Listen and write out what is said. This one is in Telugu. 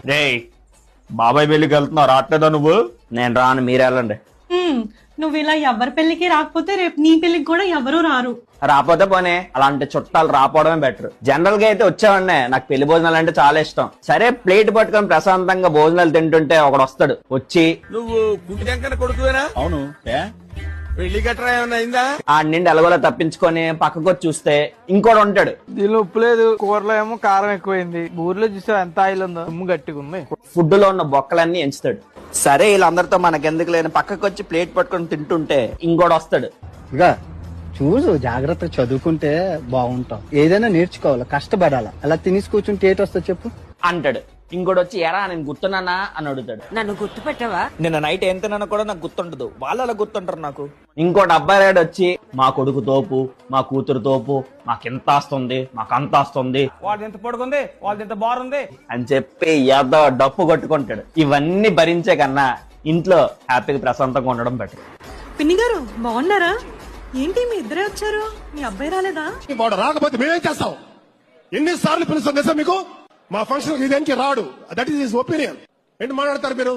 రేయ్ బాబాయ్ పెళ్లికి వెళ్తున్నావు, రావట్లేదా నువ్వు? నేను రాను, మీరు వెళ్ళండి. నువ్వు ఇలా ఎవరి పెళ్లికి రాకపోతే రేపు నీ పెళ్లికి కూడా ఎవరు రారు. రాపోతే పోనే, అలాంటి చుట్టాలు రాపోవడమే బెటర్. జనరల్ గా అయితే వచ్చావండి, నాకు పెళ్లి భోజనాలు అంటే చాలా ఇష్టం. సరే ప్లేట్ పట్టుకొని ప్రశాంతంగా భోజనాలు తింటుంటే ఒకడు వస్తాడు, వచ్చి నువ్వు గుండె వెంకన్న కొడుకువేనా? అవును. పెళ్లి గట్రా ఏమన్నా అయిందా? ఆ నిండి ఎలగోలా తప్పించుకొని పక్కకు వచ్చి చూస్తే ఇంకోటి ఉంటాడు. దీనిలో ఉప్పు లేదు, కూరలో ఏమో కారం ఎక్కువైంది, ఊర్లో చూసా ఎంత ఆయిల్ ఉందో, ఉమ్ము గట్టిగా ఉంది. ఫుడ్ లో ఉన్న బొక్కలన్నీ ఎంచుతాడు. సరే వీళ్ళందరితో మనకెందుకు లేని పక్కకు వచ్చి ప్లేట్ పట్టుకొని తింటుంటే ఇంకోటి వస్తాడు. ఇక చూసు, జాగ్రత్తగా చదువుకుంటే బాగుంటాం. ఏదైనా నేర్చుకోవాలి, కష్టపడాలా. అలా తినేసి కూర్చుంటే ఏటి వస్తా చెప్పు అంటాడు. ఇంకోటి వచ్చి ఎరా నేను గుర్తున్నానా అని అడుగుతాడు. నన్ను గుర్తుపెట్టవా? నిన్న నైట్ ఏం తిన్నానో కూడా నాకు గుర్తుండదు, వాళ్ళు అలా గుర్తుంటారు నాకు. ఇంకోటి అబ్బాయి వచ్చి మా కొడుకు తోపు, మా కూతురు తోపు, మాకెంత ఆస్తుంది, మాకంత ఆస్తుంది, వాళ్ళది ఎంత పొడుగుంది, వాళ్ళది ఎంత బారుంది అని చెప్పి ఏదో డప్పు కొట్టుకుంటాడు. ఇవన్నీ భరించే కన్నా ఇంట్లో హ్యాపీగా ప్రశాంతంగా ఉండడం బెటర్. పిన్ని గారు బాగున్నారా? ఏంటి మీ ఇద్దరే వచ్చారు, మీ అబ్బాయి రాలేదా? వాడు రాకపోతే మేమేం చేస్తాం? ఎన్నిసార్లు పిలుస్తాం తెలుసా మీకు? మా ఫంక్షన్ ఇదేంటి రాడు, దట్ ఈస్ హిస్ ఒపీనియన్. ఏంటి మాట్లాడతారు మీరు?